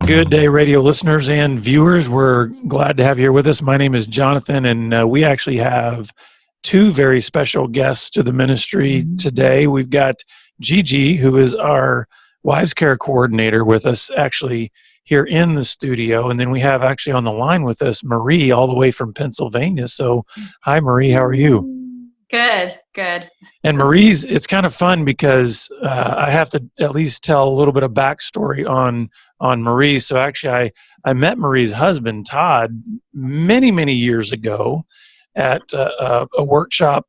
Good day, radio listeners and viewers. We're glad to have you here with us. My name is Jonathan, and we actually have two very special guests to the ministry today. We've got Gigi, who is our Wives Care Coordinator, with us actually here in the studio. And then we have actually on the line with us Marie, all the way from Pennsylvania. So, hi, Marie. How are you? Good. And Marie's, it's kind of fun because I have to at least tell a little bit of backstory on Marie. So actually, I met Marie's husband, Todd, many years ago at a workshop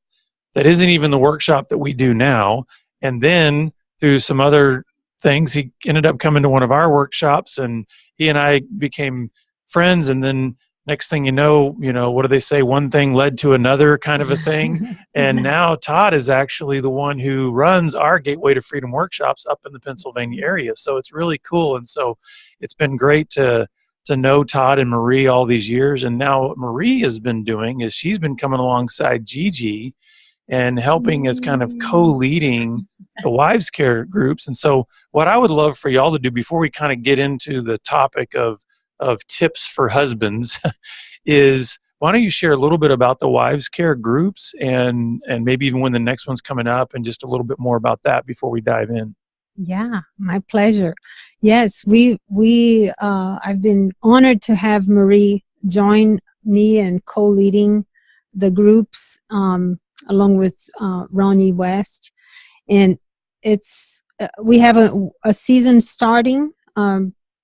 that isn't even the workshop that we do now. And then through some other things, he ended up coming to one of our workshops, and he and I became friends. And then next thing you know, what do they say? One thing led to another kind of a thing. And now Todd is actually the one who runs our Gateway to Freedom workshops up in the Pennsylvania area. So it's really cool. And so it's been great to know Todd and Marie all these years. And now what Marie has been doing is she's been coming alongside Gigi and helping as kind of co-leading the wives care groups. And so what I would love for y'all to do before we kind of get into the topic of tips for husbands is, why don't you share a little bit about the wives care groups and maybe even when the next one's coming up, and just a little bit more about that before we dive in. Yeah, my pleasure. Yes, I've been honored to have Marie join me in co-leading the groups along with Ronnie West. And it's we have a season starting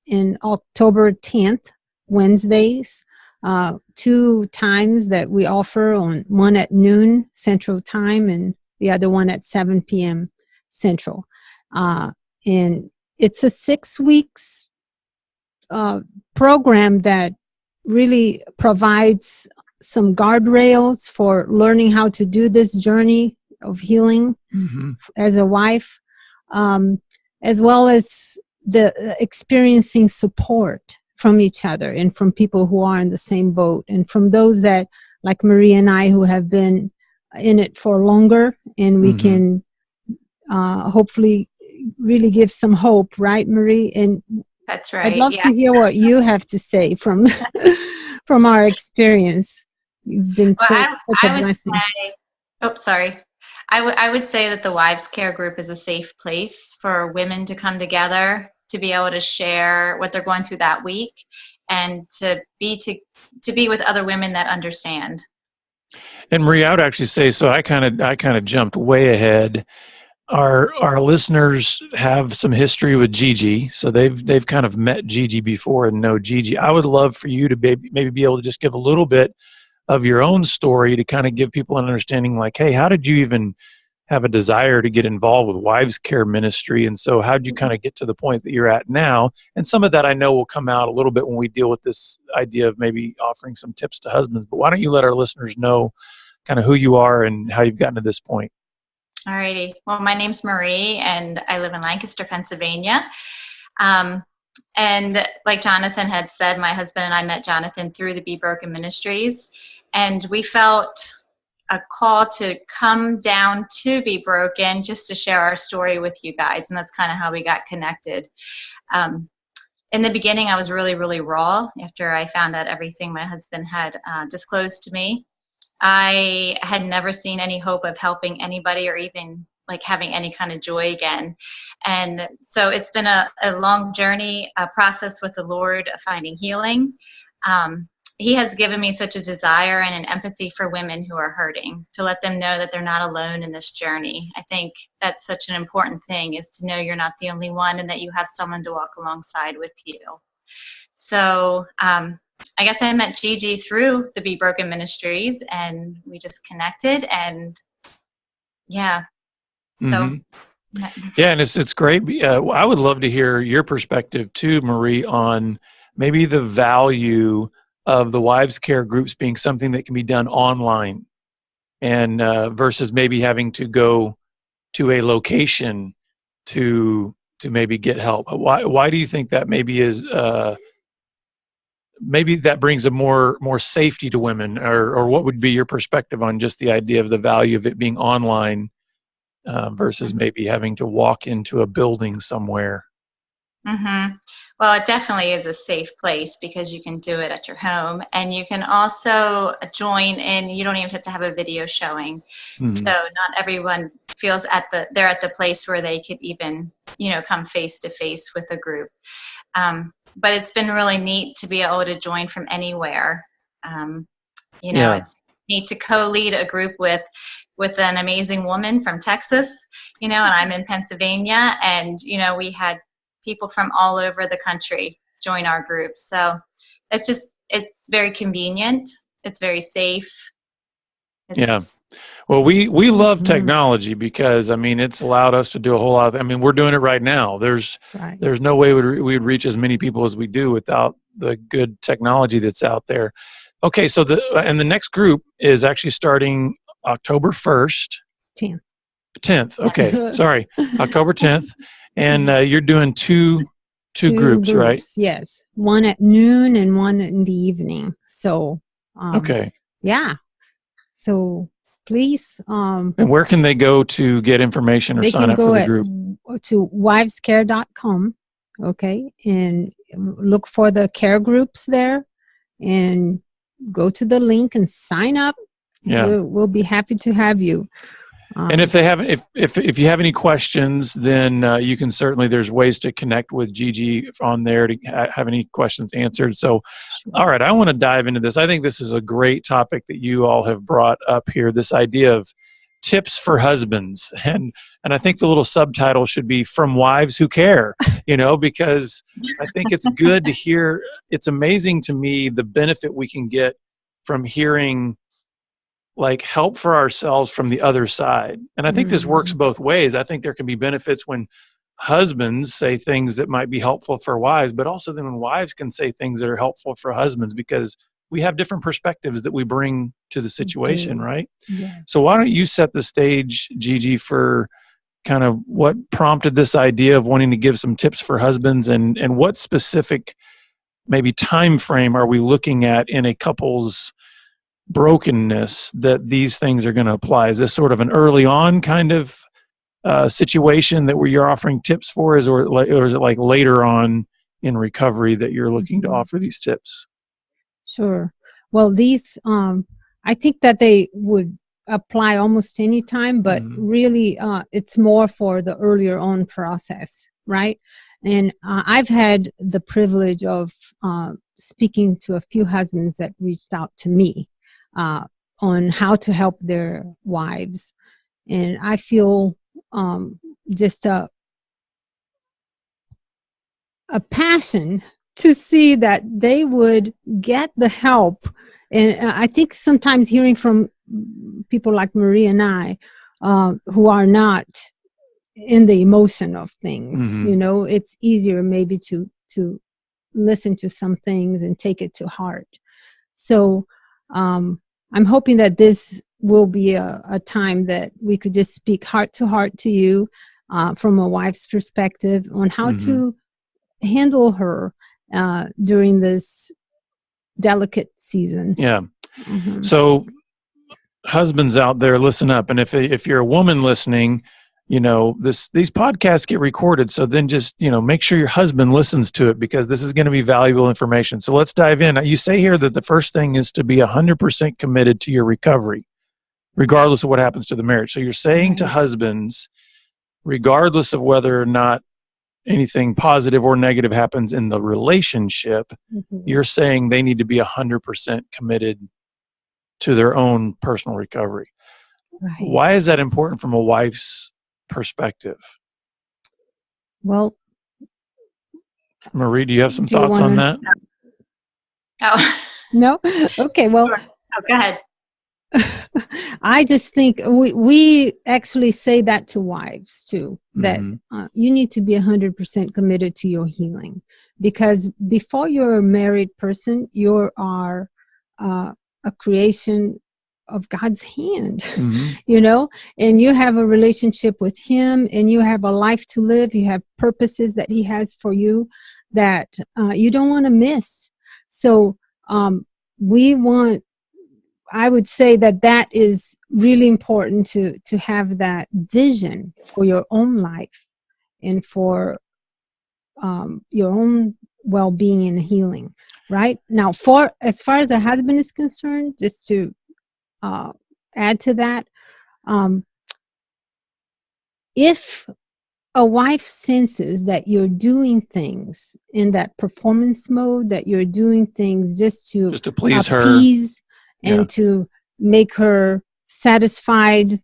in October 10th, Wednesdays, 2 times that we offer, one at noon Central Time and the other one at 7 p.m. Central. And it's a 6 weeks program that really provides some guardrails for learning how to do this journey of healing as a wife, as well as the experiencing support from each other and from people who are in the same boat, and from those that, like Marie and I, who have been in it for longer, and we can hopefully really give some hope, right, Marie? And that's right. I'd love to hear what you have to say from from our experience. You've been such a blessing. I would say that the Wives Care Group is a safe place for women to come together, to be able to share what they're going through that week, and to be with other women that understand. And Marie, I would actually say, so I kind of jumped way ahead. Our listeners have some history with Gigi, so they've kind of met Gigi before and know Gigi. I would love for you to maybe be able to just give a little bit of your own story to kind of give people an understanding, like, hey, how did you even have a desire to get involved with wives care ministry? And so how did you kind of get to the point that you're at now? And some of that I know will come out a little bit when we deal with this idea of maybe offering some tips to husbands. But why don't you let our listeners know kind of who you are and how you've gotten to this point? All righty. Well, my name's Marie, and I live in Lancaster, Pennsylvania. And like Jonathan had said, my husband and I met Jonathan through the Be Broken Ministries, and we felt a call to come down to Be Broken just to share our story with you guys, and that's kind of how we got connected. In the beginning, I was really raw after I found out everything my husband had disclosed to me. I had never seen any hope of helping anybody, or even like having any kind of joy again. And so it's been a long journey, a process with the Lord of finding healing. He has given me such a desire and an empathy for women who are hurting, to let them know that they're not alone in this journey. I think that's such an important thing, is to know you're not the only one, and that you have someone to walk alongside with you. So I guess I met Gigi through the Be Broken Ministries, and we just connected, and yeah. So yeah, and it's great. I would love to hear your perspective too, Marie, on maybe the value of the wives care groups being something that can be done online, and versus maybe having to go to a location to maybe get help. Why do you think that maybe is? Maybe that brings a more safety to women, or what would be your perspective on just the idea of the value of it being online versus maybe having to walk into a building somewhere? Mm-hmm. Well, it definitely is a safe place because you can do it at your home, and you can also join in. You don't even have to have a video showing. So Mhm. not everyone feels they're at the place where they could even, come face to face with a group. But it's been really neat to be able to join from anywhere. Um, Yeah. it's neat to co-lead a group with an amazing woman from Texas, and I'm in Pennsylvania, and we had people from all over the country join our group. So it's very convenient. It's very safe. Yeah. It's Well, we love Mhm. technology because I mean it's allowed us to do a whole lot. I mean, we're doing it right now. That's right. There's no way we would reach as many people as we do without the good technology that's out there. Okay, so the next group is actually starting October 1st, 10th. 10th. Okay, sorry, October 10th, and you're doing two Two groups, right? groups, yes. One at noon and one in the evening. So, Okay, yeah. So please, and where can they go to get information or they sign can up for go the group? to wivescare.com, okay, and look for the care groups there, and go to the link and sign up. Yeah. We'll be happy to have you. And if they haven't, if you have any questions, then you can certainly, there's ways to connect with Gigi on there to have any questions answered. So, Sure. all right, I want to dive into this. I think this is a great topic that you all have brought up here. This idea of tips for husbands, and I think the little subtitle should be "From Wives Who Care," because I think it's good to hear. It's amazing to me the benefit we can get from hearing like help for ourselves from the other side. And I think this works Mhm. both ways. I think there can be benefits when husbands say things that might be helpful for wives, but also then when wives can say things that are helpful for husbands because we have different perspectives that we bring to the We situation, do. right? So Yes. why don't you set the stage, Gigi, for kind of what prompted this idea of wanting to give some tips for husbands and what specific maybe time frame are we looking at in a couple's brokenness that these things are going to apply? Is this sort of an early on kind of situation that where you're offering tips for, or is it like later on in recovery that you're looking to Mhm. offer these tips? Sure. Well, these, I think that they would apply almost any time, but Mhm. really, it's more for the earlier on process, right? And I've had the privilege of speaking to a few husbands that reached out to me uh, on how to help their wives, and I feel just a passion to see that they would get the help. And I think sometimes hearing from people like Marie and I, who are not in the emotion of things, Mhm. it's easier maybe to listen to some things and take it to heart. So I'm hoping that this will be a time that we could just speak heart to you from a wife's perspective on how Mhm. to handle her during this delicate season. Yeah. Mhm. So husbands out there, listen up. And if you're a woman listening, these podcasts get recorded. So then just, make sure your husband listens to it because this is going to be valuable information. So let's dive in. You say here that the first thing is to be 100% committed to your recovery, regardless of what happens to the marriage. So you're saying to Right. husbands, regardless of whether or not anything positive or negative happens in the relationship, Mhm. you're saying they need to be 100% committed to their own personal recovery. Right. Why is that important from a wife's perspective? Well, Marie, do you have some do you thoughts want on to? that? oh, No? Okay. Well, sure. Oh, go ahead. I just think we actually say that to wives too, that Mm-hmm. you need to be 100% committed to your healing, because before you're a married person, you are a creation of God's hand, Mm-hmm. and you have a relationship with Him, and you have a life to live. You have purposes that He has for you that you don't want to miss. So we want I would say that is really important to have that vision for your own life and for your own well-being and healing. Right now, as far as the husband is concerned, just to add to that, if a wife senses that you're doing things in that performance mode, that you're doing things just to please her, appease and to make her satisfied,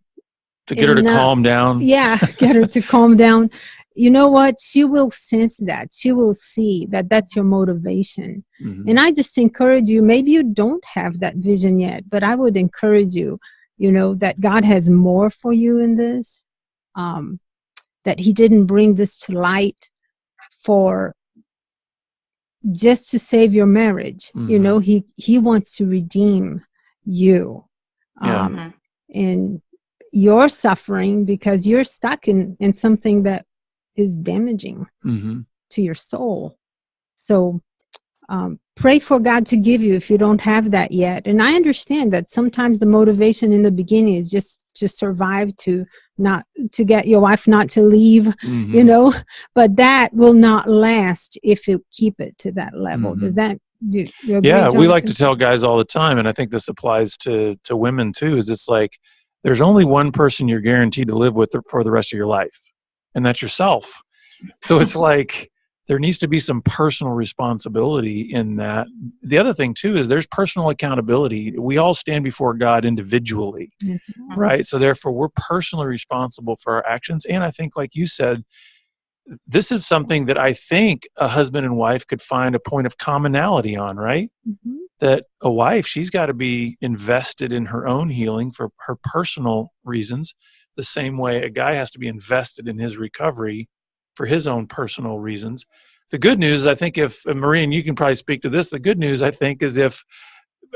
to get her to calm down. Yeah, get her to calm down. You know what? She will sense that. She will see that that's your motivation. And I just encourage you, maybe you don't have that vision yet, but I would encourage you, that God has more for you in this, that he didn't bring this to light for just to save your marriage. He wants to redeem you. And you're suffering because you're stuck in something that is damaging to your soul. So pray for God to give you if you don't have that yet. And I understand that sometimes the motivation in the beginning is just to survive, to get your wife not to leave, but that will not last if you keep it to that level. Does that do you agree, Jonathan? We like to tell guys all the time, and I think this applies to women too, is it's like there's only one person you're guaranteed to live with for the rest of your life, and that's yourself. So it's like there needs to be some personal responsibility in that. The other thing too is there's personal accountability. We all stand before God individually, right? So therefore we're personally responsible for our actions. And I think, like you said, this is something that I think a husband and wife could find a point of commonality on, right? That a wife, she's got to be invested in her own healing for her personal reasons, the same way a guy has to be invested in his recovery for his own personal reasons. The good news, I think, if Marie, and you can probably speak to this, the good news, I think, is if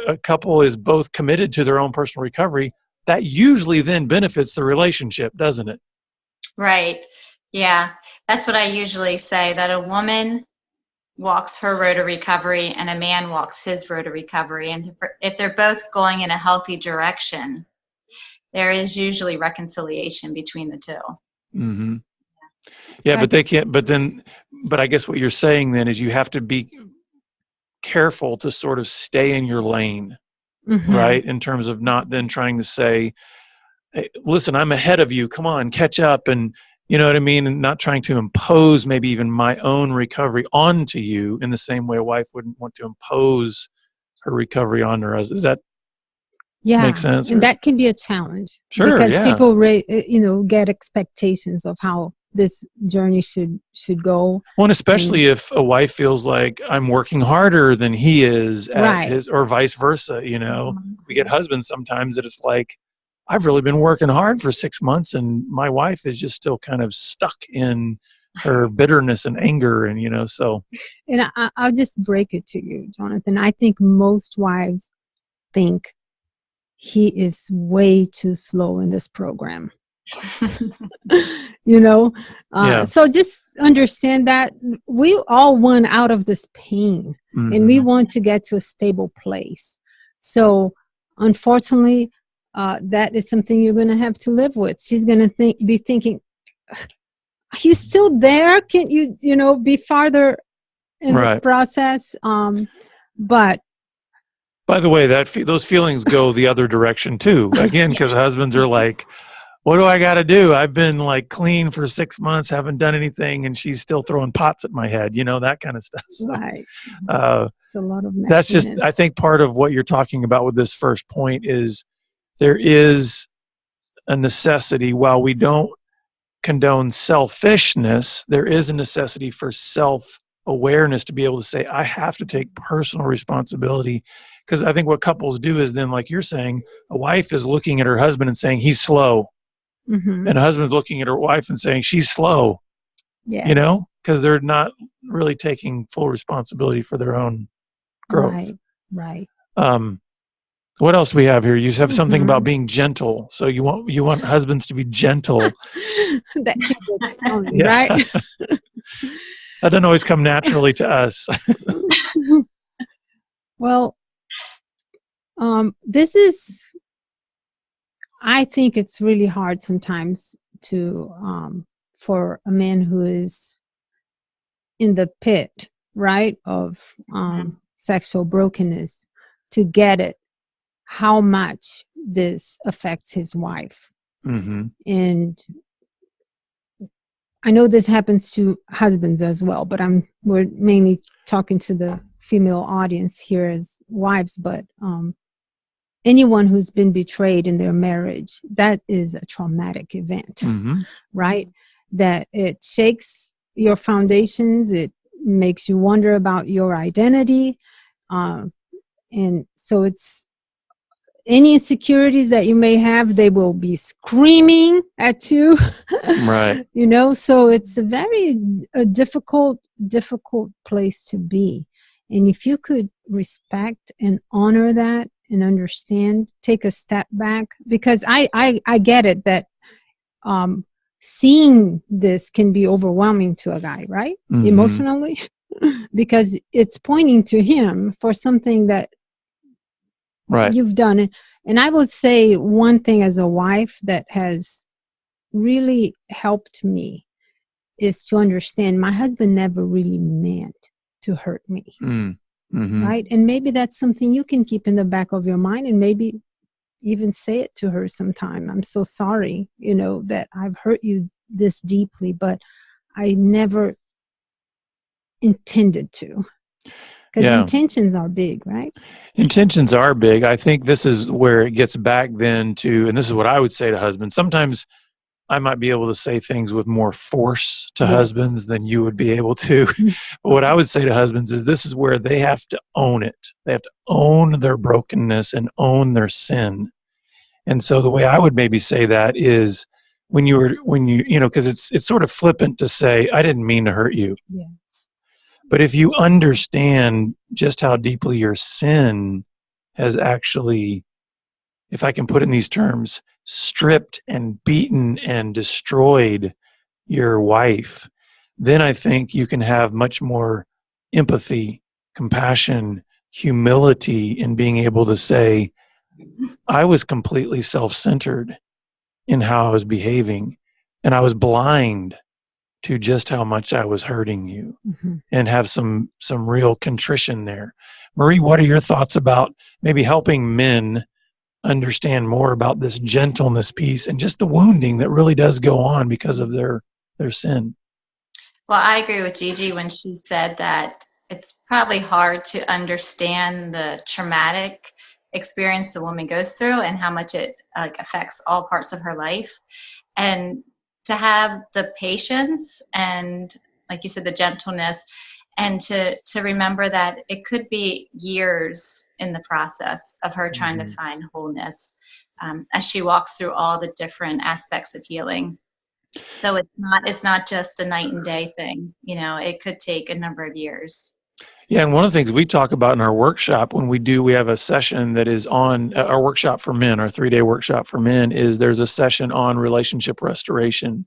a couple is both committed to their own personal recovery, that usually then benefits the relationship, doesn't it? Right. Yeah. That's what I usually say, that a woman walks her road to recovery and a man walks his road to recovery. And if they're both going in a healthy direction, there is usually reconciliation between the two. Yeah, but they can't, but I guess what you're saying then is you have to be careful to sort of stay in your lane, right? In terms of not then trying to say, hey, listen, I'm ahead of you, come on, catch up. And you know what I mean? And not trying to impose maybe even my own recovery onto you in the same way a wife wouldn't want to impose her recovery on her. Does that make sense? And that can be a challenge. Sure, because people, get expectations of how this journey should go. Well, and especially if a wife feels like I'm working harder than he is at his, or vice versa, we get husbands sometimes that it's like, I've really been working hard for 6 months and my wife is just still kind of stuck in her bitterness and anger. And, so. And I'll just break it to you, Jonathan. I think most wives think he is way too slow in this program. So just understand that we all want out of this pain and we want to get to a stable place. So unfortunately, that is something you're going to have to live with. She's going to be thinking, are you still there? Can't you, be farther in this process? But by the way, those feelings go the other direction too. Again, because husbands are like, what do I got to do? I've been like clean for 6 months, haven't done anything, and she's still throwing pots at my head, that kind of stuff. So, it's a lot of messiness. That's just, I think part of what you're talking about with this first point is there is a necessity, while we don't condone selfishness, there is a necessity for self-awareness to be able to say, I have to take personal responsibility. Because I think what couples do is then, like you're saying, a wife is looking at her husband and saying, he's slow. And a husband's looking at her wife and saying, she's slow. Yes. Because they're not really taking full responsibility for their own growth. Right. What else we have here? You have something about being gentle. So you want husbands to be gentle. That can be a challenge, right? That doesn't always come naturally to us. Well, I think it's really hard sometimes to for a man who is in the pit, right, of sexual brokenness to get it, how much this affects his wife. Mm-hmm. And I know this happens to husbands as well, but we're mainly talking to the female audience here as wives, but anyone who's been betrayed in their marriage, that is a traumatic event, right? That it shakes your foundations, it makes you wonder about your identity. And so it's any insecurities that you may have, they will be screaming at you. Right. You know, so it's a difficult place to be. And if you could respect and honor that and understand, take a step back, because I get it that seeing this can be overwhelming to a guy, right? Emotionally, because it's pointing to him for something that you've done. And I would say one thing as a wife that has really helped me is to understand my husband never really meant to hurt me. Right? And maybe that's something you can keep in the back of your mind, and maybe even say it to her sometime. I'm so sorry, you know, that I've hurt you this deeply, but I never intended to. Because intentions are big, right? Intentions are big. I think this is where it gets back then to, and this is what I would say to husbands. Sometimes I might be able to say things with more force to husbands than you would be able to. But what I would say to husbands is this is where they have to own it. They have to own their brokenness and own their sin. And so the way I would maybe say that is when you know, because it's sort of flippant to say, I didn't mean to hurt you. Yeah. But if you understand just how deeply your sin has actually, if I can put it in these terms, stripped and beaten and destroyed your wife, then I think you can have much more empathy, compassion, humility in being able to say, I was completely self-centered in how I was behaving, and I was blind to just how much I was hurting you, and have some real contrition there. Marie, what are your thoughts about maybe helping men understand more about this gentleness piece and just the wounding that really does go on because of their sin? Well, I agree with Gigi when she said that it's probably hard to understand the traumatic experience the woman goes through and how much it affects all parts of her life. And to have the patience and, like you said, the gentleness, and to remember that it could be years in the process of her trying to find wholeness as she walks through all the different aspects of healing. So it's not just a night and day thing. You know, it could take a number of years. Yeah, and one of the things we talk about in our workshop when we have a session that is on our workshop for men, our 3-day workshop for men, is there's a session on relationship restoration.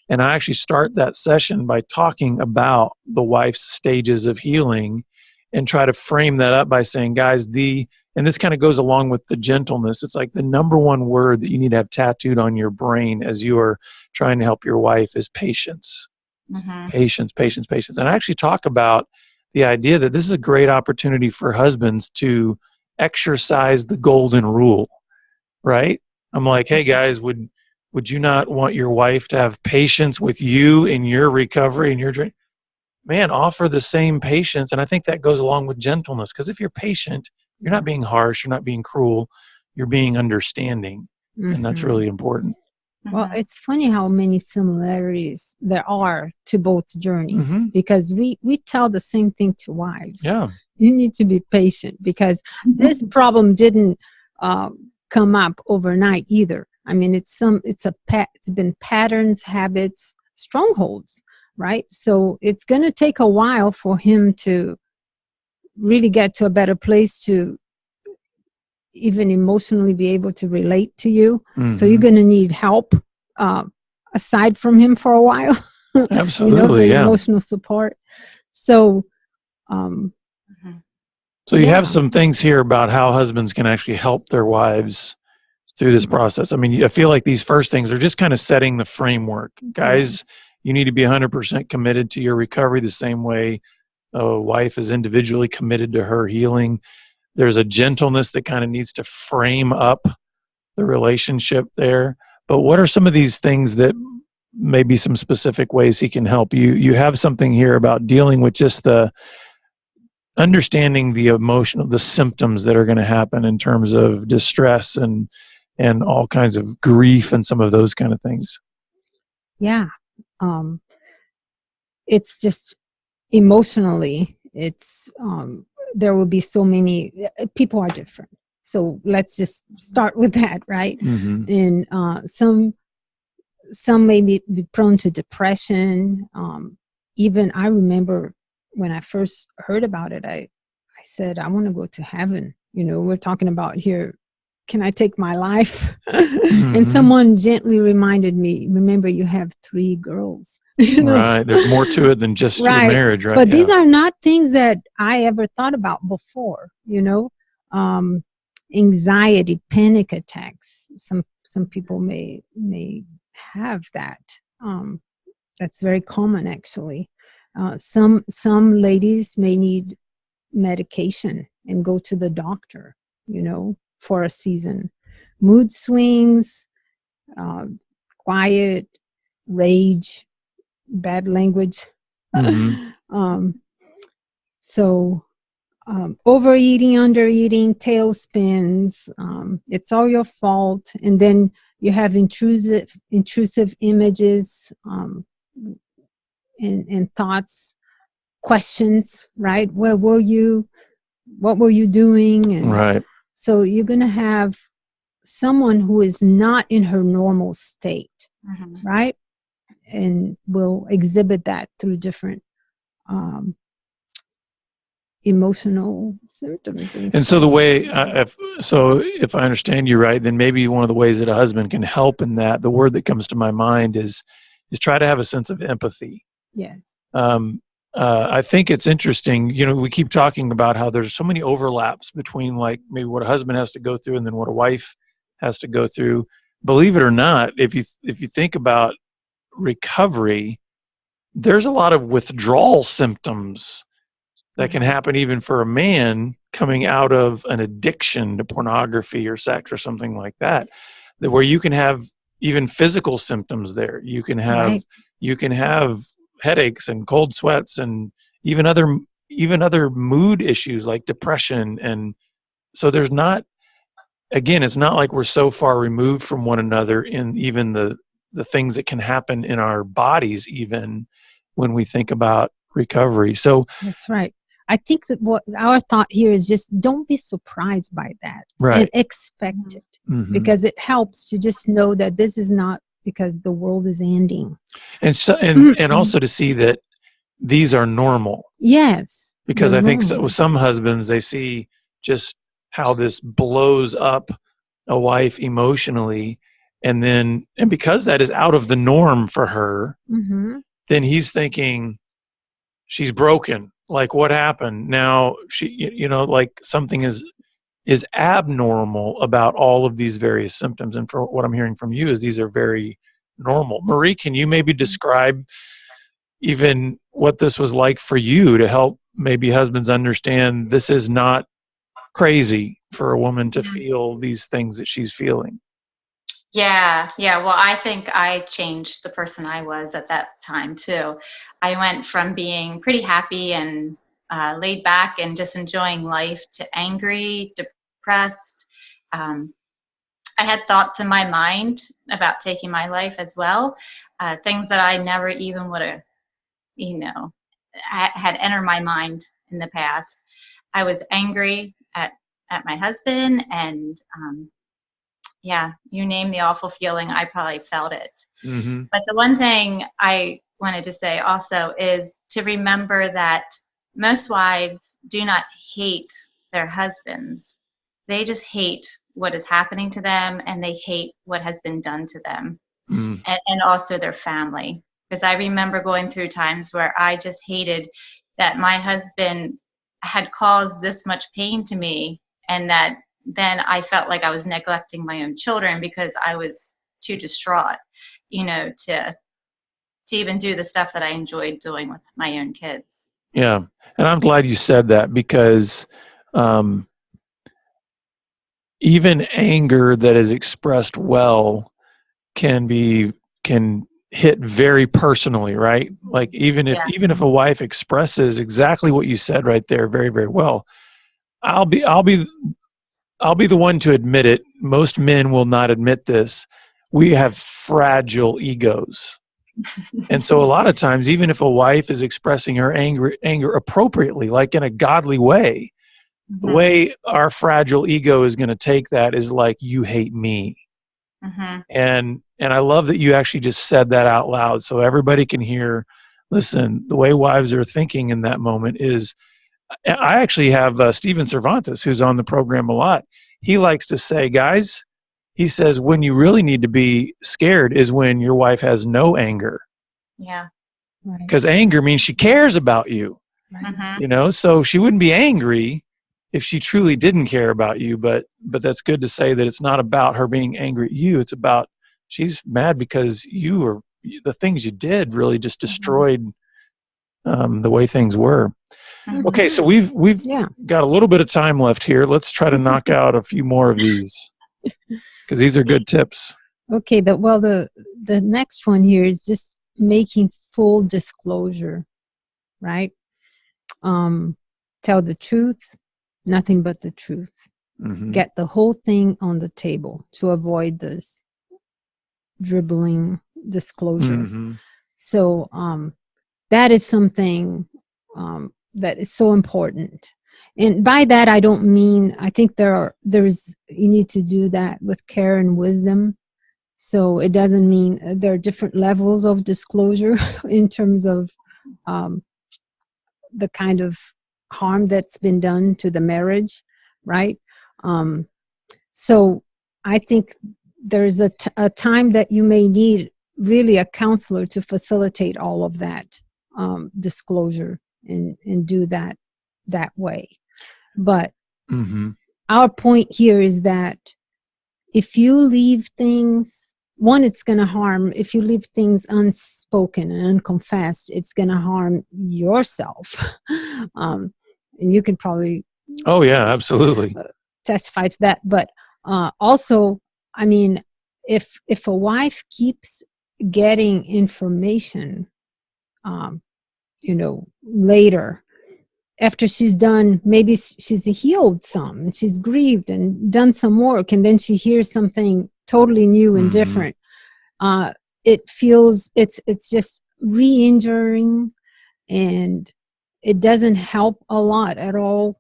And I actually start that session by talking about the wife's stages of healing and try to frame that up by saying, guys, and this kind of goes along with the gentleness. It's like the number one word that you need to have tattooed on your brain as you are trying to help your wife is patience. Patience, patience, patience. And I actually talk about the idea that this is a great opportunity for husbands to exercise the golden rule, right? I'm like, hey guys, would you not want your wife to have patience with you in your recovery and your dream? Man, offer the same patience. And I think that goes along with gentleness, because if you're patient, you're not being harsh, you're not being cruel, you're being understanding. And that's really important. Well, it's funny how many similarities there are to both journeys, because we tell the same thing to wives. Yeah. You need to be patient, because this problem didn't come up overnight either. I mean, it's been patterns, habits, strongholds, right? So it's going to take a while for him to really get to a better place to even emotionally be able to relate to you. So you're going to need help aside from him for a while. Absolutely, the emotional support. So, so you have some things here about how husbands can actually help their wives through this process. I mean, I feel like these first things are just kind of setting the framework. Guys, You need to be 100% committed to your recovery the same way a wife is individually committed to her healing. There's a gentleness that kind of needs to frame up the relationship there. But what are some of these things that maybe some specific ways he can help you? You have something here about dealing with just the understanding the emotional, the symptoms that are going to happen in terms of distress and all kinds of grief and some of those kind of things. Yeah. It's just emotionally, it's there will be so many people are different. So let's just start with that, right? Mm-hmm. And some may be prone to depression. Even I remember when I first heard about it, I said, I want to go to heaven. You know, we're talking about here, can I take my life? Mm-hmm. And someone gently reminded me, remember, you have 3 girls. You know? Right. There's more to it than just your marriage, right? But these are not things that I ever thought about before, you know. Anxiety, panic attacks. Some people may have that. That's very common, actually. Some ladies may need medication and go to the doctor, you know, for a season. Mood swings, quiet, rage, bad language. Mm-hmm. So overeating, undereating, tailspins, it's all your fault. And then you have intrusive images and thoughts, questions, right? Where were you? What were you doing? And right. So you're going to have someone who is not in her normal state, right? And will exhibit that through different emotional symptoms. And so the way, if I understand you right, then maybe one of the ways that a husband can help in that, the word that comes to my mind is try to have a sense of empathy. Yes. I think it's interesting, you know, we keep talking about how there's so many overlaps between like maybe what a husband has to go through and then what a wife has to go through. Believe it or not, if you think about recovery, there's a lot of withdrawal symptoms that can happen even for a man coming out of an addiction to pornography or sex or something like that, where you can have even physical symptoms there. You can have headaches and cold sweats and even other mood issues like depression. And so there's not, again, it's not like we're so far removed from one another in even the things that can happen in our bodies, even when we think about recovery. So that's right. I think that what our thought here is just don't be surprised by that, right, and expect it, because it helps to just know that this is not because the world is ending. And so, and also to see that these are normal. Yes. Because I think with some husbands, they see just how this blows up a wife emotionally. And because that is out of the norm for her, then he's thinking she's broken. Like, what happened? Now she, you know, like something is abnormal about all of these various symptoms. And for what I'm hearing from you is these are very normal. Marie, can you maybe describe even what this was like for you to help maybe husbands understand this is not crazy for a woman to feel these things that she's feeling? Yeah. Well, I think I changed the person I was at that time too. I went from being pretty happy and laid back and just enjoying life to angry, depressed. I had thoughts in my mind about taking my life as well, things that I never even would have, had entered my mind in the past. I was angry at my husband, and you name the awful feeling, I probably felt it. But the one thing I wanted to say also is to remember that most wives do not hate their husbands. They just hate what is happening to them, and they hate what has been done to them, and also their family. Because I remember going through times where I just hated that my husband had caused this much pain to me, and that then I felt like I was neglecting my own children because I was too distraught, to to even do the stuff that I enjoyed doing with my own kids. Yeah. And I'm glad you said that, because even anger that is expressed well can hit very personally, right? Like even Yeah. if a wife expresses exactly what you said right there very, very well, I'll be the one to admit it. Most men will not admit this. We have fragile egos. And so a lot of times, even if a wife is expressing her anger appropriately, like in a godly way, the way our fragile ego is going to take that is like, you hate me. And I love that you actually just said that out loud so everybody can hear. Listen, the way wives are thinking in that moment is, I actually have Steven Cervantes, who's on the program a lot. He likes to say, guys, he says, when you really need to be scared is when your wife has no anger. Yeah. Because anger means she cares about you. You know, so she wouldn't be angry if she truly didn't care about you. But that's good to say that it's not about her being angry at you. It's about, she's mad because the things you did really just destroyed the way things were. Okay, so we've got a little bit of time left here. Let's try to knock out a few more of these, because these are good tips. Okay, the next one here is just making full disclosure, right? Tell the truth, nothing but the truth. Get the whole thing on the table to avoid this dribbling disclosure. So that is something that is so important. And by that, I don't mean, I think you need to do that with care and wisdom. So it doesn't mean there are different levels of disclosure in terms of the kind of harm that's been done to the marriage, right? So I think there's a time that you may need really a counselor to facilitate all of that disclosure and do that way. But our point here is that if you leave things, one, it's going to harm. If you leave things unspoken and unconfessed, it's going to harm yourself. And you can probably absolutely testify to that. But also, I mean, if a wife keeps getting information, later, after she's done, maybe she's healed some, and she's grieved and done some work, and then she hears something totally new and different. It feels it's just re-injuring, and it doesn't help a lot at all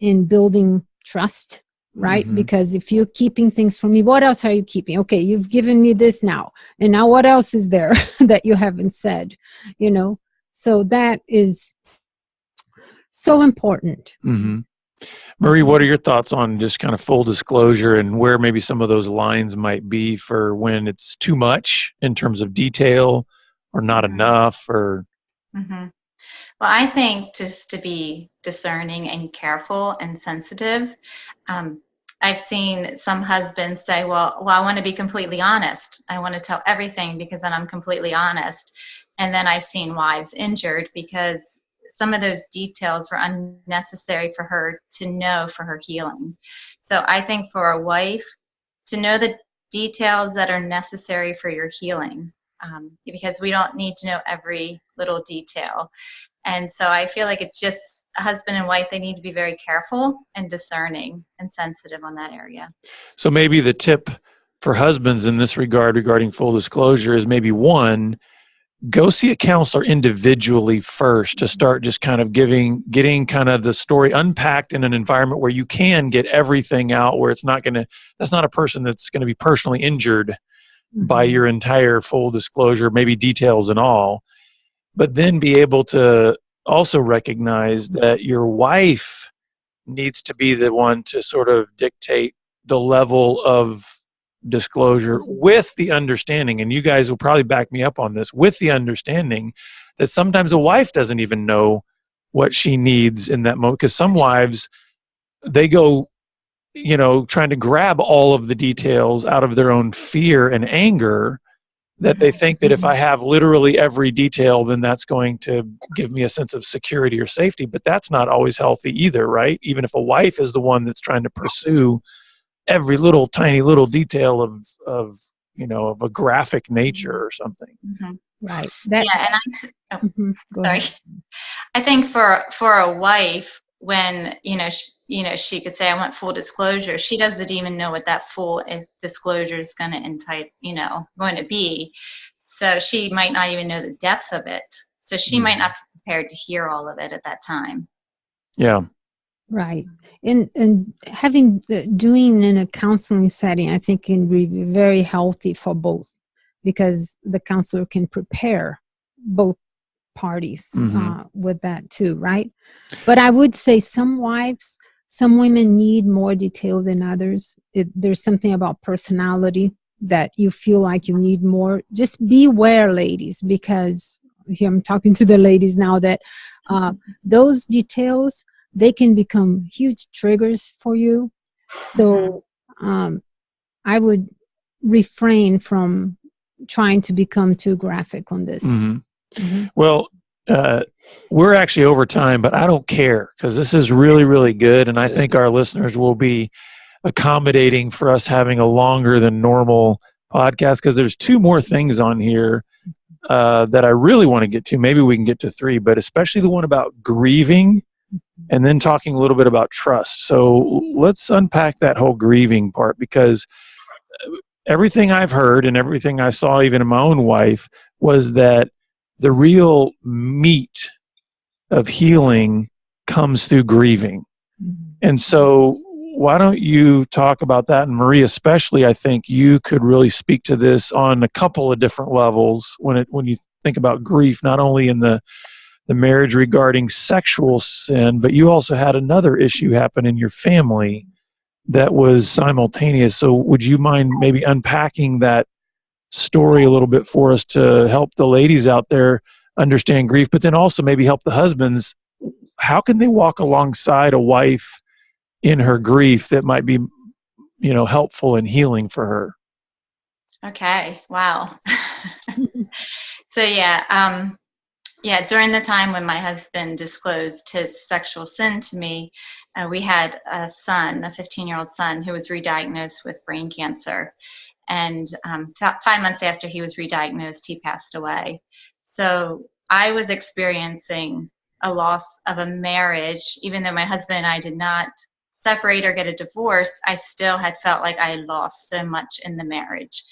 in building trust, right? Because if you're keeping things from me, what else are you keeping? Okay, you've given me this now, and now what else is there that you haven't said? So that is so important. Marie, what are your thoughts on just kind of full disclosure and where maybe some of those lines might be for when it's too much in terms of detail or not enough? Or Well, I think just to be discerning and careful and sensitive. I've seen some husbands say, well, I want to be completely honest. I want to tell everything because then I'm completely honest. And then I've seen wives injured because some of those details were unnecessary for her to know for her healing. So I think for a wife to know the details that are necessary for your healing, because we don't need to know every little detail. And so I feel like it's just a husband and wife, they need to be very careful and discerning and sensitive on that area. So maybe the tip for husbands in this regard regarding full disclosure is maybe one, go see a counselor individually first to start just kind of getting kind of the story unpacked in an environment where you can get everything out, where that's not a person that's going to be personally injured by your entire full disclosure, maybe details and all, but then be able to also recognize that your wife needs to be the one to sort of dictate the level of disclosure, with the understanding, and you guys will probably back me up on this, with the understanding that sometimes a wife doesn't even know what she needs in that moment, because some wives, they go trying to grab all of the details out of their own fear and anger, that they think that if I have literally every detail, then that's going to give me a sense of security or safety. But that's not always healthy either, right? Even if a wife is the one that's trying to pursue every little tiny little detail of of a graphic nature or something. Mm-hmm. Right. That. Yeah, and Go sorry. ahead. I think for a wife, when she could say, I want full disclosure, she doesn't even know what that full disclosure is going to going to be. So she might not even know the depth of it. So she might not be prepared to hear all of it at that time. Yeah. Right. And having doing in a counseling setting, I think can be very healthy for both, because the counselor can prepare both parties with that too, right? But I would say some women need more detail than others. There's something about personality that you feel like you need more. Just beware, ladies, because here I'm talking to the ladies now, that those details, they can become huge triggers for you. So I would refrain from trying to become too graphic on this. Well, we're actually over time, but I don't care, because this is really, really good. And I think our listeners will be accommodating for us having a longer than normal podcast, because there's two more things on here that I really want to get to. Maybe we can get to three, but especially the one about grieving, and then talking a little bit about trust. So let's unpack that whole grieving part, because everything I've heard and everything I saw even in my own wife was that the real meat of healing comes through grieving. And so why don't you talk about that? And Marie, especially, I think you could really speak to this on a couple of different levels when you think about grief, not only in the marriage regarding sexual sin, but you also had another issue happen in your family that was simultaneous. So would you mind maybe unpacking that story a little bit for us to help the ladies out there understand grief, but then also maybe help the husbands? How can they walk alongside a wife in her grief that might be, helpful and healing for her? Okay. Wow. So during the time when my husband disclosed his sexual sin to me, we had a son, a 15-year-old son, who was re-diagnosed with brain cancer. And 5 months after he was re-diagnosed, he passed away. So I was experiencing a loss of a marriage. Even though my husband and I did not separate or get a divorce, I still had felt like I had lost so much in the marriage.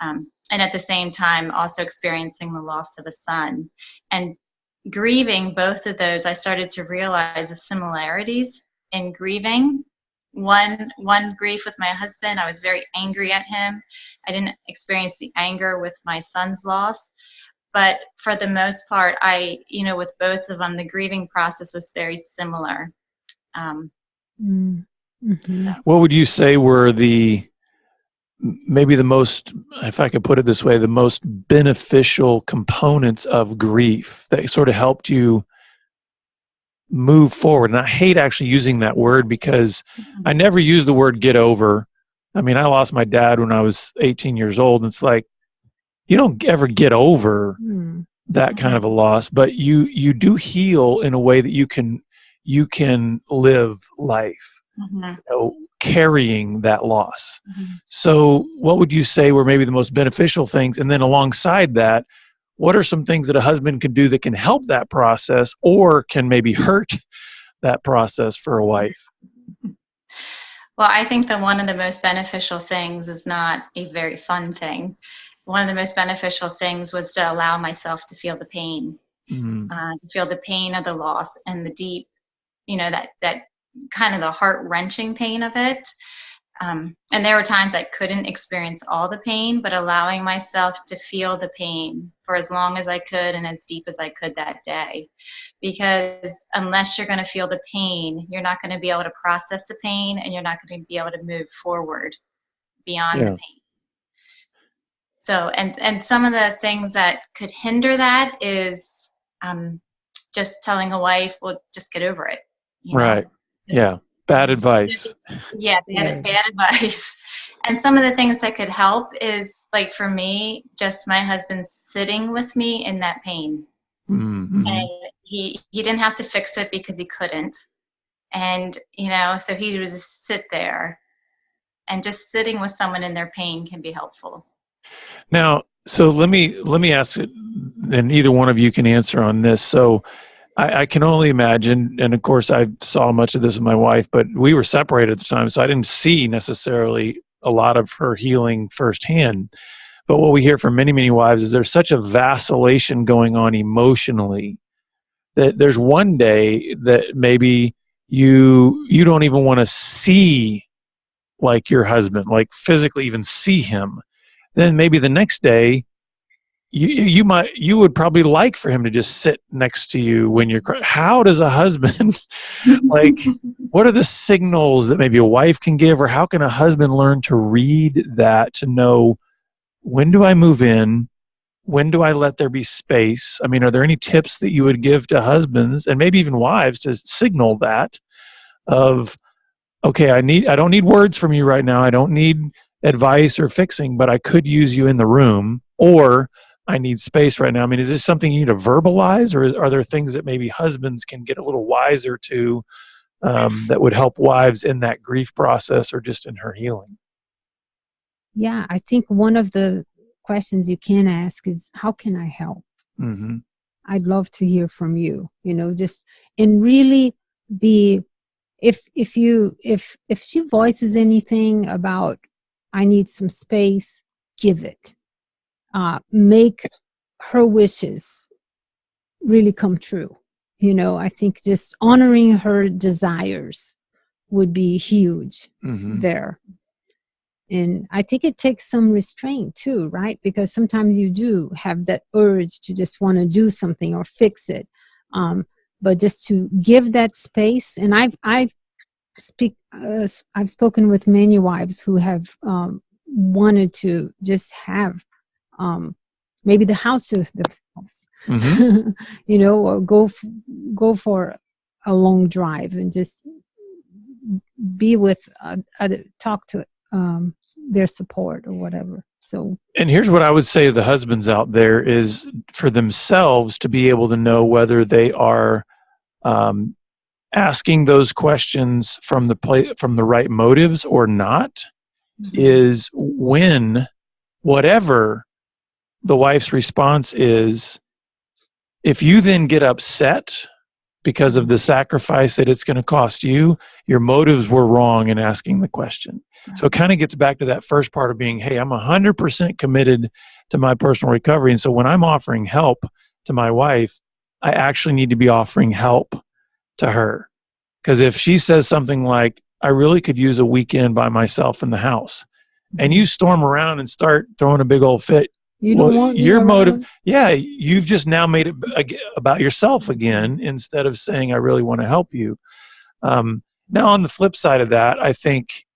And at the same time, also experiencing the loss of a son. And grieving both of those, I started to realize the similarities in grieving. One grief with my husband, I was very angry at him. I didn't experience the anger with my son's loss. But for the most part, with both of them, the grieving process was very similar. What would you say were maybe the most, if I could put it this way, the most beneficial components of grief that sort of helped you move forward? And I hate actually using that word, because I never use the word get over. I mean, I lost my dad when I was 18 years old. And it's like, you don't ever get over that kind of a loss, but you do heal in a way that you can live life, carrying that loss. So what would you say were maybe the most beneficial things? And then alongside that, what are some things that a husband can do that can help that process, or can maybe hurt that process for a wife? Well, I think that one of the most beneficial things is not a very fun thing. One of the most beneficial things was to allow myself to feel the pain, to feel the pain of the loss and the deep, that kind of the heart-wrenching pain of it. And there were times I couldn't experience all the pain, but allowing myself to feel the pain for as long as I could and as deep as I could that day. Because unless you're going to feel the pain, you're not going to be able to process the pain, and you're not going to be able to move forward beyond the pain. So, and some of the things that could hinder that is just telling a wife, well, just get over it. Right. Yeah. Bad advice. Yeah, bad advice. And some of the things that could help is, like, for me, just my husband sitting with me in that pain. Mm-hmm. And he didn't have to fix it because he couldn't. And, you know, so he would just sit there, and just sitting with someone in their pain can be helpful. Now, so let me ask it, and either one of you can answer on this. So I can only imagine, and of course I saw much of this with my wife, but we were separated at the time, so I didn't see necessarily a lot of her healing firsthand. But what we hear from many, many wives is there's such a vacillation going on emotionally that there's one day that maybe you don't even want to see like your husband, like physically even see him. Then maybe the next day you would probably like for him to just sit next to you when you're crying. How does a husband like, what are the signals that maybe a wife can give, or how can a husband learn to read that, to know, when do I move in? When do I let there be space? I mean, are there any tips that you would give to husbands and maybe even wives to signal that of, okay, I don't need words from you right now. I don't need advice or fixing, but I could use you in the room, or I need space right now. I mean, is this something you need to verbalize, or are there things that maybe husbands can get a little wiser to, that would help wives in that grief process or just in her healing? Yeah, I think one of the questions you can ask is, how can I help? Mm-hmm. I'd love to hear from you, you know, just, and really be, if she voices anything about, I need some space, give it. Make her wishes really come true. You know, I think just honoring her desires would be huge there. And I think it takes some restraint too, right? Because sometimes you do have that urge to just want to do something or fix it. But just to give that space. And I've spoken with many wives who have wanted to just have maybe the house to themselves, you know, or go for a long drive and just be with other, talk to their support or whatever. So, and here's what I would say to the husbands out there is for themselves to be able to know whether they are asking those questions from the right motives or not, is when whatever the wife's response is, if you then get upset because of the sacrifice that it's going to cost you, your motives were wrong in asking the question. So it kind of gets back to that first part of being, hey, I'm 100% committed to my personal recovery. And so when I'm offering help to my wife, I actually need to be offering help to her. Because if she says something like, I really could use a weekend by myself in the house, and you storm around and start throwing a big old fit, you don't want your motive, yeah, you've just now made it about yourself again, instead of saying, I really want to help you. Now, on the flip side of that, I think,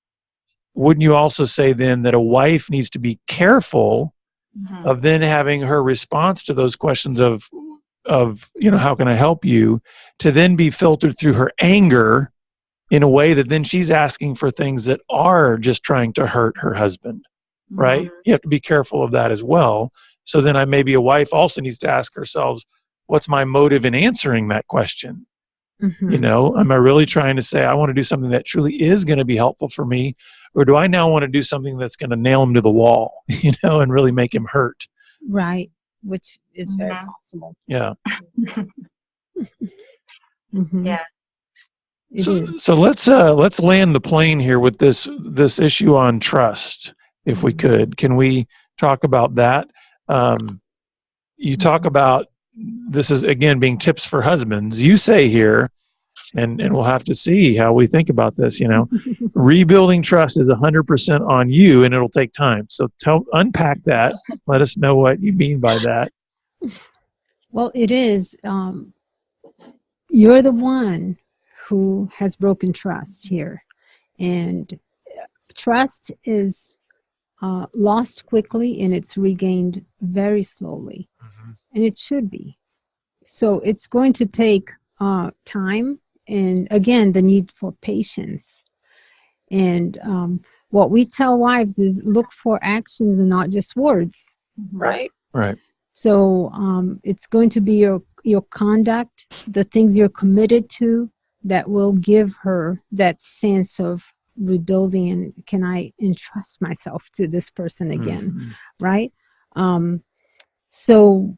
wouldn't you also say then that a wife needs to be careful of then having her response to those questions of, you know, how can I help you, to then be filtered through her anger in a way that then she's asking for things that are just trying to hurt her husband, right? You have to be careful of that as well. So then maybe a wife also needs to ask herself, what's my motive in answering that question? You know, am I really trying to say I want to do something that truly is going to be helpful for me, or do I now want to do something that's going to nail him to the wall, you know, and really make him hurt? Right, which is very possible. Yeah. Yeah. So let's land the plane here with this issue on trust, if we could. Can we talk about that? You talk about, this is again being tips for husbands. You say here, and we'll have to see how we think about this, you know, rebuilding trust is 100% on you, and it'll take time. So unpack that. Let us know what you mean by that. Well, it is. You're the one who has broken trust here. And trust is lost quickly, and it's regained very slowly. And it should be. So it's going to take time and again, the need for patience. And what we tell wives is look for actions and not just words, right? Right. So it's going to be your conduct, the things you're committed to, that will give her that sense of rebuilding, and can I entrust myself to this person again, Mhm. right? So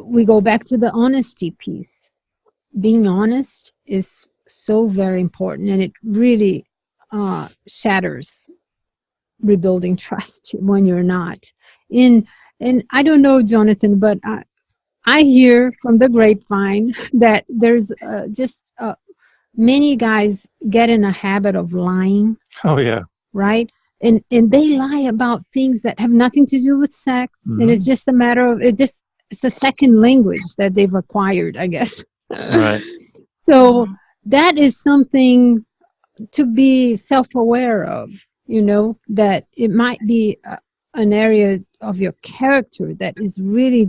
we go back to the honesty piece. Being honest is so very important, and it really shatters rebuilding trust when you're not. And I don't know, Jonathan, but I hear from the grapevine that there's just many guys get in a habit of lying, Oh yeah. right? And they lie about things that have nothing to do with sex, and it's Mhm. just a matter of it's a second language that they've acquired, I guess. Right. So that is something to be self-aware of, that it might be an area of your character that is really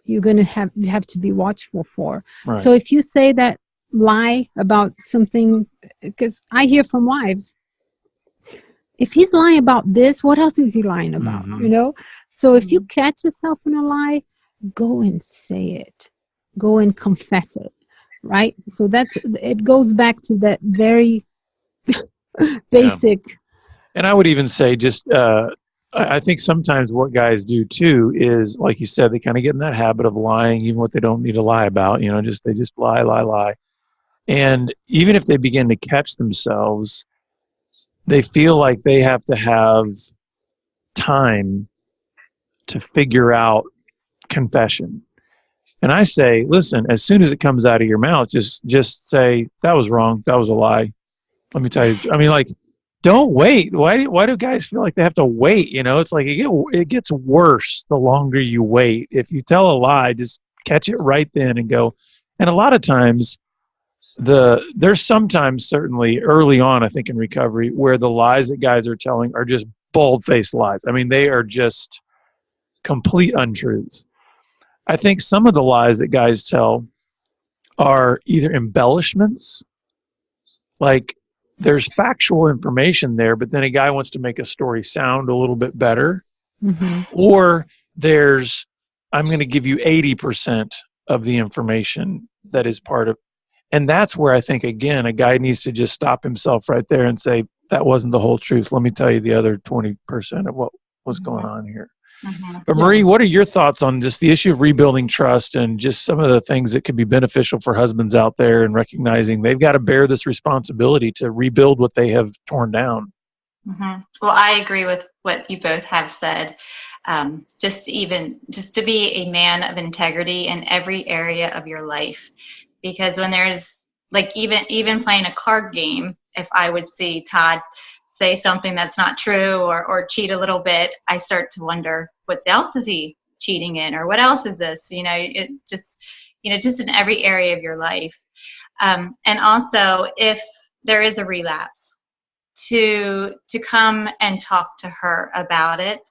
you're going to have to be watchful for. Right. So if you say that lie about something, because I hear from wives, if he's lying about this, what else is he lying about? Mhm. So if you catch yourself in a lie, go and say it, go and confess it, right? So it goes back to that very basic. And I would even say just, I think sometimes what guys do too is, like you said, they kind of get in that habit of lying, even what they don't need to lie about, they just lie, lie, lie. And even if they begin to catch themselves, they feel like they have to have time to figure out confession. And I say, listen, as soon as it comes out of your mouth, just say, that was wrong. That was a lie. Let me tell you. I mean, like, don't wait. Why do guys feel like they have to wait? It's like it gets worse the longer you wait. If you tell a lie, just catch it right then and go. And a lot of times, there's sometimes, certainly early on, I think, in recovery, where the lies that guys are telling are just bald-faced lies. I mean, they are just complete untruths. I think some of the lies that guys tell are either embellishments, like there's factual information there, but then a guy wants to make a story sound a little bit better. Mhm. Or I'm going to give you 80% of the information that is part of. And that's where I think, again, a guy needs to just stop himself right there and say, that wasn't the whole truth. Let me tell you the other 20% of what was going on here. But Yeah. Marie, what are your thoughts on just the issue of rebuilding trust and just some of the things that could be beneficial for husbands out there, and recognizing they've got to bear this responsibility to rebuild what they have torn down? Well, I agree with what you both have said. Just to be a man of integrity in every area of your life, because when there's like even playing a card game, if I would see Todd say something that's not true or cheat a little bit, I start to wonder what else is he cheating in, or what else is this? Just in every area of your life, and also if there is a relapse, to come and talk to her about it.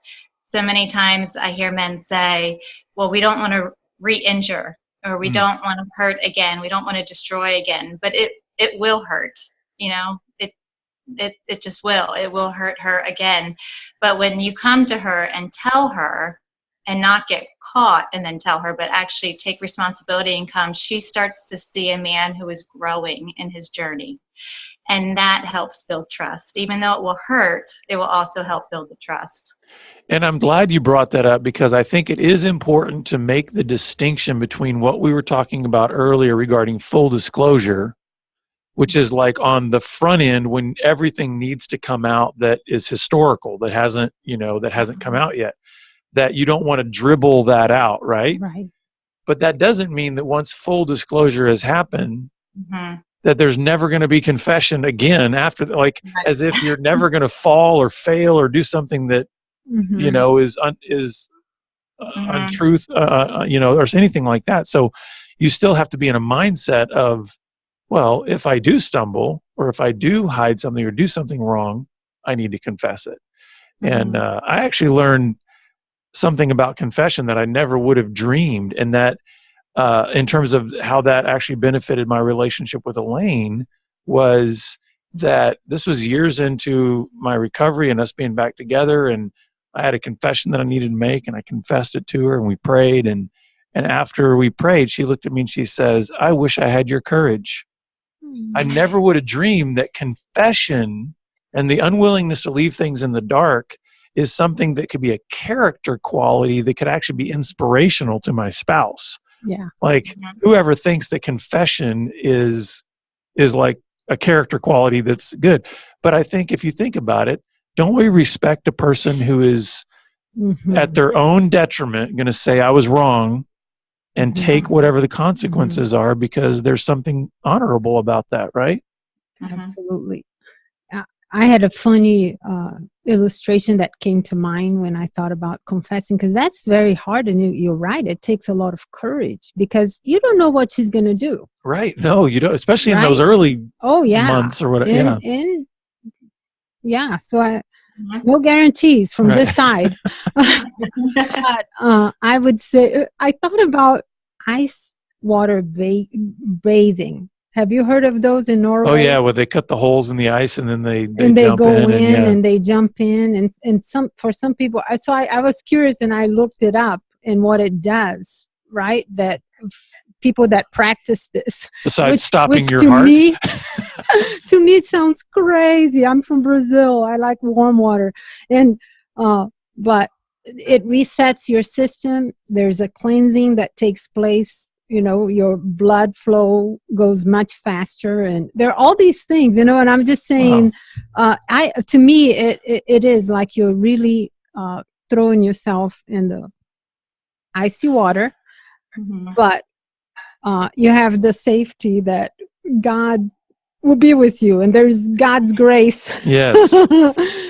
So many times I hear men say, well, we don't want to re-injure, or we don't want to hurt again, we don't want to destroy again, but it will hurt. It just will. It will hurt her again. But when you come to her and tell her, and not get caught and then tell her, but actually take responsibility and come, she starts to see a man who is growing in his journey. And that helps build trust. Even though it will hurt, it will also help build the trust. And I'm glad you brought that up, because I think it is important to make the distinction between what we were talking about earlier regarding full disclosure, which is like on the front end when everything needs to come out that is historical, that hasn't come out yet, that you don't want to dribble that out, right? Right. But that doesn't mean that once full disclosure has happened, Mm-hmm. that there's never going to be confession again after, like, Right. as if you're never going to fall or fail or do something that is untruth, or anything like that. So you still have to be in a mindset of, well, if I do stumble, or if I do hide something or do something wrong, I need to confess it. And I actually learned something about confession that I never would have dreamed, and that in terms of how that actually benefited my relationship with Elaine was that this was years into my recovery and us being back together, and I had a confession that I needed to make, and I confessed it to her, and we prayed, and after we prayed, she looked at me and she says, "I wish I had your courage." I never would have dreamed that confession and the unwillingness to leave things in the dark is something that could be a character quality that could actually be inspirational to my spouse. Yeah. Like, whoever thinks that confession is like a character quality that's good. But I think if you think about it, don't we respect a person who is at their own detriment going to say, "I was wrong," and take whatever the consequences are, because there's something honorable about that, right? Absolutely. I had a funny illustration that came to mind when I thought about confessing, because that's very hard, and you're right. It takes a lot of courage because you don't know what she's going to do. Right. No, you don't, especially in those early months or whatever. So no guarantees from this side. But I would say, I thought about ice water bathing. Have you heard of those in Norway? Oh yeah, where they cut the holes in the ice and then they jump go in and they jump in, and for some people. So I was curious and I looked it up and what it does. Right, that people that practice this, besides stopping your heart, to me it sounds crazy. I'm from Brazil. I like warm water, and but it resets your system. There's a cleansing that takes place. Your blood flow goes much faster, and there are all these things, and I'm just saying, to me, it is like you're really throwing yourself in the icy water, but you have the safety that God will be with you, and there's God's grace. Yes.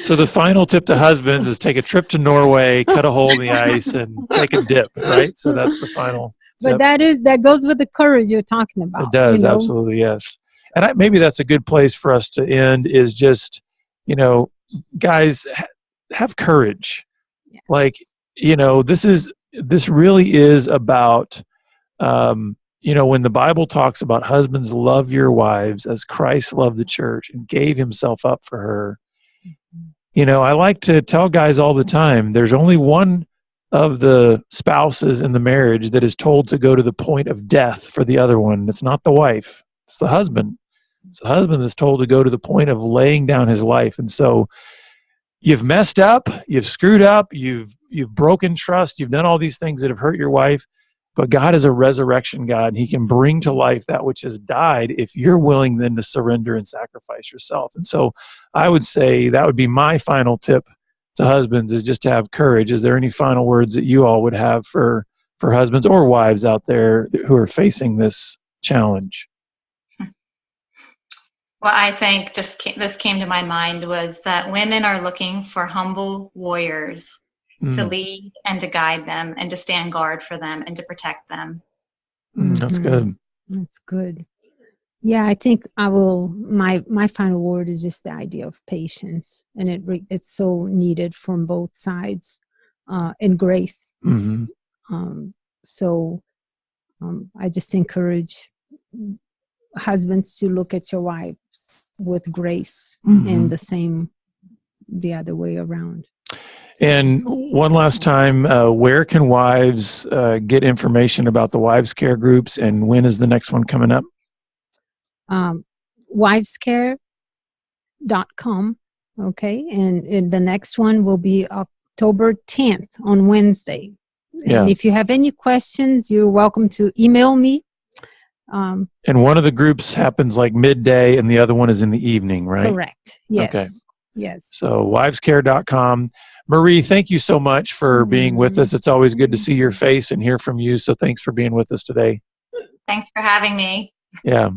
So the final tip to husbands is take a trip to Norway, cut a hole in the ice, and take a dip, right? So that's the final. But that goes with the courage you're talking about. It does, absolutely, yes. And maybe that's a good place for us to end, is just, guys, have courage. Yes. Like, this really is about, when the Bible talks about husbands, love your wives as Christ loved the church and gave himself up for her. I like to tell guys all the time, there's only one of the spouses in the marriage that is told to go to the point of death for the other one. It's not the wife, it's the husband. It's the husband that's told to go to the point of laying down his life. And so you've messed up, you've screwed up, you've broken trust, you've done all these things that have hurt your wife, but God is a resurrection God, and he can bring to life that which has died if you're willing then to surrender and sacrifice yourself. And so I would say that would be my final tip to husbands, is just to have courage. Is there any final words that you all would have for husbands or wives out there who are facing this challenge? Well, I think this came to my mind was that women are looking for humble warriors to lead and to guide them and to stand guard for them and to protect them. That's good. That's good. Yeah, I think my final word is just the idea of patience, and it's so needed from both sides, and grace. I just encourage husbands to look at your wives with grace, and the other way around. And one last time, where can wives get information about the wives care groups, and when is the next one coming up? Wivescare.com. Okay. And the next one will be October 10th on Wednesday. And if you have any questions, you're welcome to email me. And one of the groups happens like midday and the other one is in the evening, right? Correct. Yes. Okay. Yes. So wivescare.com. Marie, thank you so much for being with us. It's always good to see your face and hear from you. So thanks for being with us today. Thanks for having me. Yeah.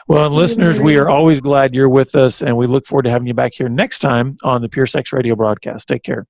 Well, and listeners, we are always glad you're with us, and we look forward to having you back here next time on the Pure Sex Radio broadcast. Take care.